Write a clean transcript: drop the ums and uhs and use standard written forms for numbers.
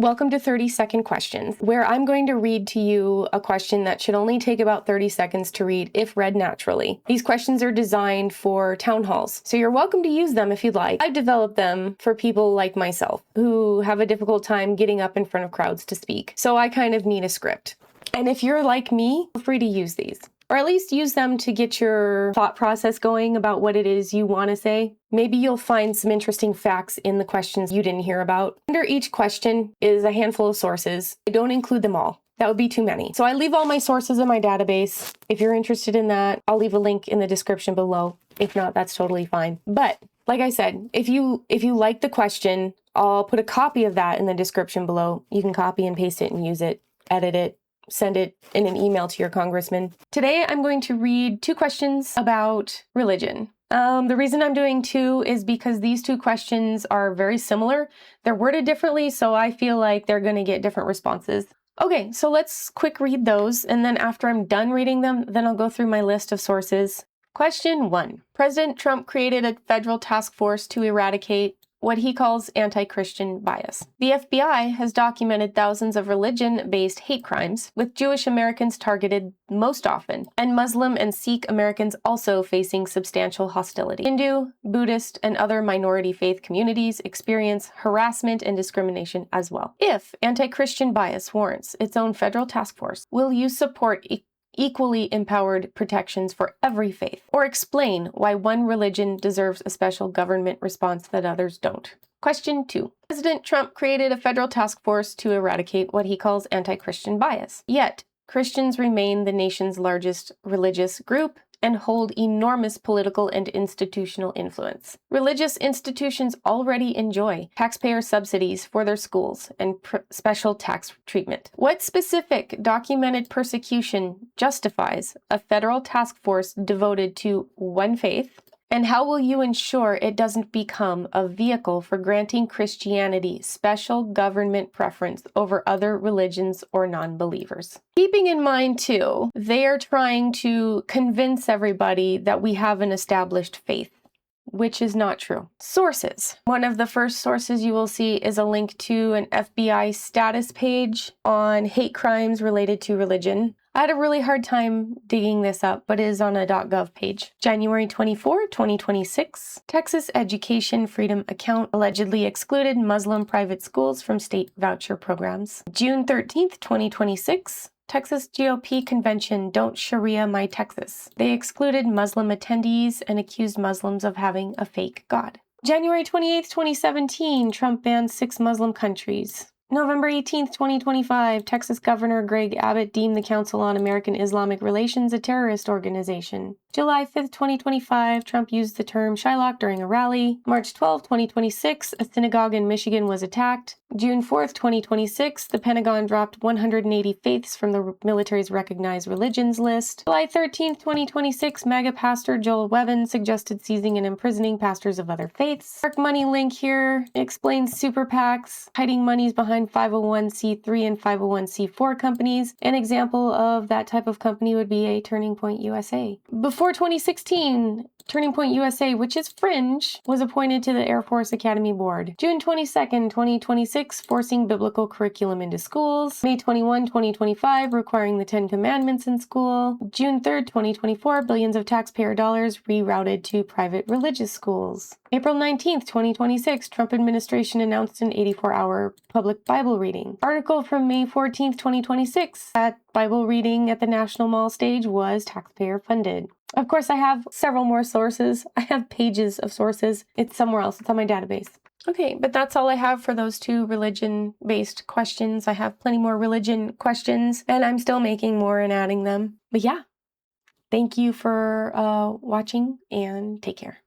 Welcome to 30-second questions, where I'm going to read to you a question that should only take about 30 seconds to read if read naturally. These questions are designed for town halls, so you're welcome to use them if you'd like. I've developed them for people like myself who have a difficult time getting up in front of crowds to speak, so I kind of need a script. And if you're like me, feel free to use these. Or at least use them to get your thought process going about what it is you want to say. Maybe you'll find some interesting facts in the questions you didn't hear about. Under each question is a handful of sources. I don't include them all. That would be too many. So I leave all my sources in my database. If you're interested in that, I'll leave a link in the description below. If not, that's totally fine. But like I said, if you like the question, I'll put a copy of that in the description below. You can copy and paste it and use it, edit it, send it in an email to your congressman. Today, I'm going to read 2 questions about religion. The reason I'm doing 2 is because these 2 questions are very similar. They're worded differently, so I feel like they're going to get different responses. Okay, so let's quick read those, and then after I'm done reading them, then I'll go through my list of sources. Question 1. President Trump created a federal task force to eradicate what he calls anti-Christian bias. The FBI has documented thousands of religion-based hate crimes, with Jewish Americans targeted most often, and Muslim and Sikh Americans also facing substantial hostility. Hindu, Buddhist, and other minority faith communities experience harassment and discrimination as well. If anti-Christian bias warrants its own federal task force, will you support equally empowered protections for every faith, or explain why one religion deserves a special government response that others don't? Question 2. President Trump created a federal task force to eradicate what he calls anti-Christian bias. Yet, Christians remain the nation's largest religious group and hold enormous political and institutional influence. Religious institutions already enjoy taxpayer subsidies for their schools and special tax treatment. What specific documented persecution justifies a federal task force devoted to one faith? And how will you ensure it doesn't become a vehicle for granting Christianity special government preference over other religions or non-believers? Keeping in mind, too, they are trying to convince everybody that we have an established faith, which is not true. Sources. One of the first sources you will see is a link to an FBI status page on hate crimes related to religion. I had a really hard time digging this up, but it is on a .gov page. January 24, 2026, Texas Education Freedom Account allegedly excluded Muslim private schools from state voucher programs. June 13th, 2026, Texas GOP convention Don't Sharia My Texas. They excluded Muslim attendees and accused Muslims of having a fake God. January 28th, 2017, Trump banned 6 Muslim countries. November 18th, 2025, Texas Governor Greg Abbott deemed the Council on American Islamic Relations a terrorist organization. July 5th, 2025, Trump used the term Shylock during a rally. March 12th, 2026, a synagogue in Michigan was attacked. June 4th, 2026, the Pentagon dropped 180 faiths from the military's recognized religions list. July 13th, 2026, MAGA pastor Joel Wevin suggested seizing and imprisoning pastors of other faiths. Dark money link here explains super PACs, hiding monies behind 501c3 and 501c4 companies. An example of that type of company would be a Turning Point USA. Before 2016, Turning Point USA, which is fringe, was appointed to the Air Force Academy Board. June 22nd, 2026, forcing biblical curriculum into schools. May 21, 2025, requiring the 10 Commandments in school. June 3rd, 2024, billions of taxpayer dollars rerouted to private religious schools. April 19th, 2026, Trump administration announced an 84-hour public Bible reading. Article from May 14th, 2026, that Bible reading at the National Mall stage was taxpayer funded. Of course, I have several more sources. I have pages of sources. It's somewhere else. It's on my database. Okay, but that's all I have for those 2 religion-based questions. I have plenty more religion questions, and I'm still making more and adding them. But yeah, thank you for watching, and take care.